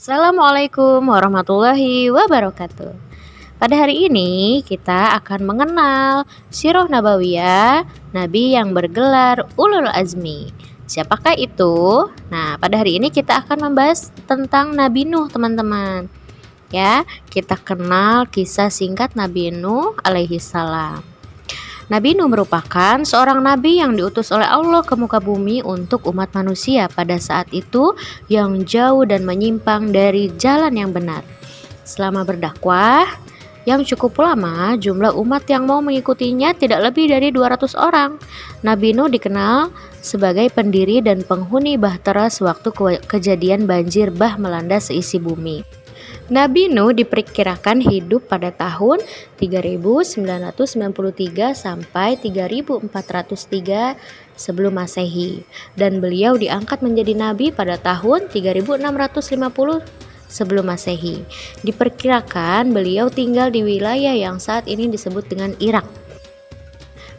Assalamualaikum warahmatullahi wabarakatuh. Pada hari ini kita akan mengenal Sirah Nabawiyah Nabi yang bergelar Ulul Azmi. Siapakah itu? Nah, pada hari ini kita akan membahas tentang Nabi Nuh, teman-teman. Ya, kita kenal kisah singkat Nabi Nuh alaihi salam. Nabi Nuh merupakan seorang nabi yang diutus oleh Allah ke muka bumi untuk umat manusia pada saat itu yang jauh dan menyimpang dari jalan yang benar. Selama berdakwah yang cukup lama, jumlah umat yang mau mengikutinya tidak lebih dari 200 orang. Nabi Nuh dikenal sebagai pendiri dan penghuni Bahtera sewaktu kejadian banjir bah melanda seisi bumi. Nabi Nuh diperkirakan hidup pada tahun 3993 sampai 3403 sebelum Masehi, dan beliau diangkat menjadi nabi pada tahun 3650 sebelum Masehi. Diperkirakan beliau tinggal di wilayah yang saat ini disebut dengan Irak.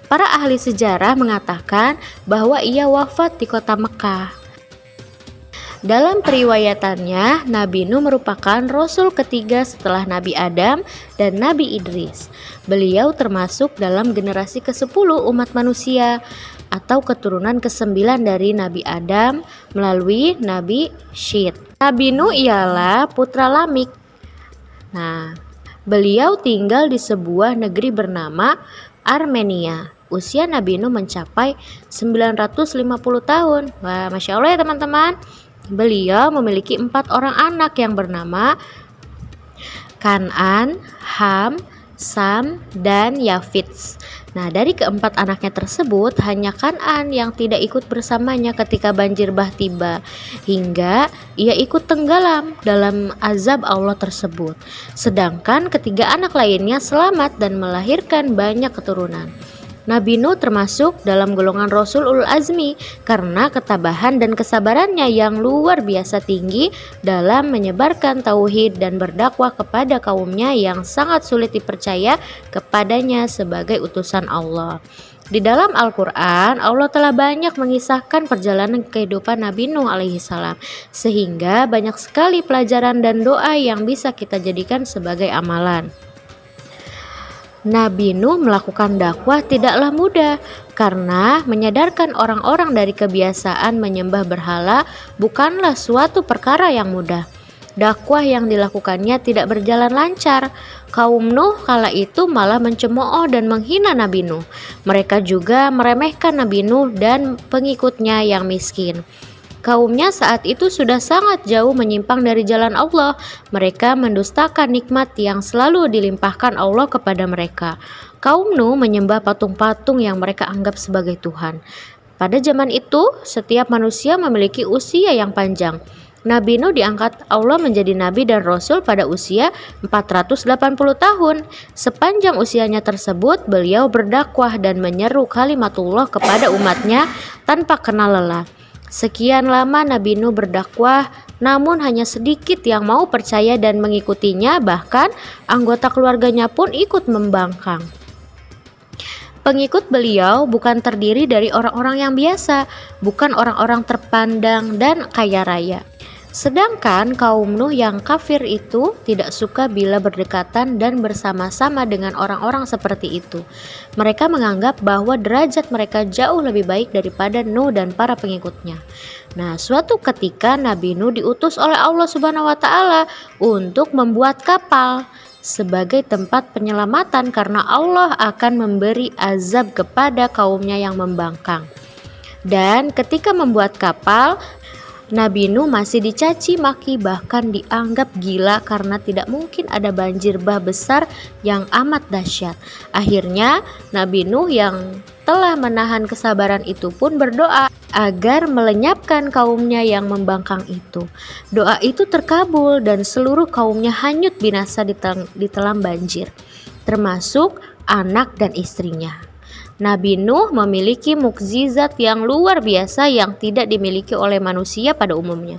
Para ahli sejarah mengatakan bahwa ia wafat di kota Mekah. Dalam periwayatannya, Nabi Nuh merupakan rasul ketiga setelah Nabi Adam dan Nabi Idris. Beliau termasuk dalam generasi ke-10 umat manusia atau keturunan ke-9 dari Nabi Adam melalui Nabi Syith. Nabi Nuh ialah putra Lamik. Nah, beliau tinggal di sebuah negeri bernama Armenia. Usia Nabi Nuh mencapai 950 tahun. Wah, Masya Allah ya teman-teman. Beliau memiliki 4 orang anak yang bernama Kan'an, Ham, Sam, dan Yafits. Nah, dari keempat anaknya tersebut, hanya Kan'an yang tidak ikut bersamanya ketika banjir bah tiba, hingga ia ikut tenggelam dalam azab Allah tersebut. Sedangkan ketiga anak lainnya selamat dan melahirkan banyak keturunan. Nabi Nuh termasuk dalam golongan Rasul Ulul Azmi karena ketabahan dan kesabarannya yang luar biasa tinggi dalam menyebarkan tauhid dan berdakwah kepada kaumnya yang sangat sulit dipercaya kepadanya sebagai utusan Allah. Di dalam Al-Quran, Allah telah banyak mengisahkan perjalanan kehidupan Nabi Nuh alaihi salam, sehingga banyak sekali pelajaran dan doa yang bisa kita jadikan sebagai amalan. Nabi Nuh melakukan dakwah tidaklah mudah karena menyadarkan orang-orang dari kebiasaan menyembah berhala bukanlah suatu perkara yang mudah. Dakwah yang dilakukannya tidak berjalan lancar. Kaum Nuh kala itu malah mencemooh dan menghina Nabi Nuh. Mereka juga meremehkan Nabi Nuh dan pengikutnya yang miskin. Kaumnya saat itu sudah sangat jauh menyimpang dari jalan Allah. Mereka mendustakan nikmat yang selalu dilimpahkan Allah kepada mereka. Kaum Nuh menyembah patung-patung yang mereka anggap sebagai Tuhan. Pada zaman itu, setiap manusia memiliki usia yang panjang. Nabi Nuh diangkat Allah menjadi nabi dan rasul pada usia 480 tahun. Sepanjang usianya tersebut, beliau berdakwah dan menyeru kalimatullah kepada umatnya tanpa kenal lelah. Sekian lama Nabi Nuh berdakwah, namun hanya sedikit yang mau percaya dan mengikutinya, bahkan anggota keluarganya pun ikut membangkang. Pengikut beliau bukan terdiri dari orang-orang yang biasa, bukan orang-orang terpandang dan kaya raya. Sedangkan kaum Nuh yang kafir itu tidak suka bila berdekatan dan bersama-sama dengan orang-orang seperti itu. Mereka menganggap bahwa derajat mereka jauh lebih baik daripada Nuh dan para pengikutnya. Nah, suatu ketika Nabi Nuh diutus oleh Allah Subhanahu wa taala untuk membuat kapal sebagai tempat penyelamatan karena Allah akan memberi azab kepada kaumnya yang membangkang. Dan ketika membuat kapal, Nabi Nuh masih dicaci maki, bahkan dianggap gila karena tidak mungkin ada banjir bah besar yang amat dahsyat. Akhirnya Nabi Nuh yang telah menahan kesabaran itu pun berdoa agar melenyapkan kaumnya yang membangkang itu. Doa itu terkabul dan seluruh kaumnya hanyut binasa ditelan banjir, termasuk anak dan istrinya. Nabi Nuh memiliki mukjizat yang luar biasa yang tidak dimiliki oleh manusia pada umumnya.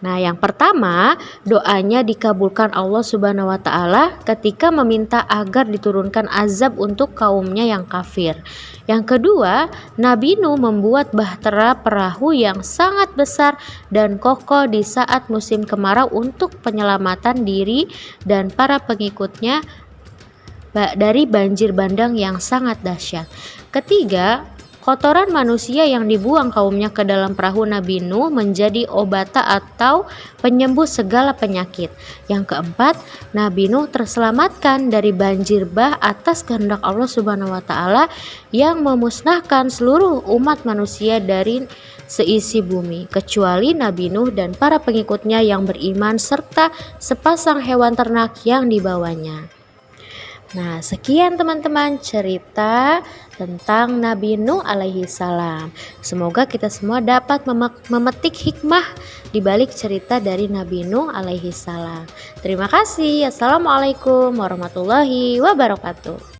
Nah, yang pertama, doanya dikabulkan Allah Subhanahu wa taala ketika meminta agar diturunkan azab untuk kaumnya yang kafir. Yang kedua, Nabi Nuh membuat bahtera perahu yang sangat besar dan kokoh di saat musim kemarau untuk penyelamatan diri dan para pengikutnya dari banjir bandang yang sangat dahsyat. Ketiga, kotoran manusia yang dibuang kaumnya ke dalam perahu Nabi Nuh menjadi obata atau penyembuh segala penyakit. Yang keempat, Nabi Nuh terselamatkan dari banjir bah atas kehendak Allah Subhanahu wa taala yang memusnahkan seluruh umat manusia dari seisi bumi, kecuali Nabi Nuh dan para pengikutnya yang beriman serta sepasang hewan ternak yang dibawanya. Nah, sekian teman-teman cerita tentang Nabi Nuh alaihi salam. Semoga kita semua dapat memetik hikmah di balik cerita dari Nabi Nuh alaihi salam. Terima kasih. Assalamualaikum warahmatullahi wabarakatuh.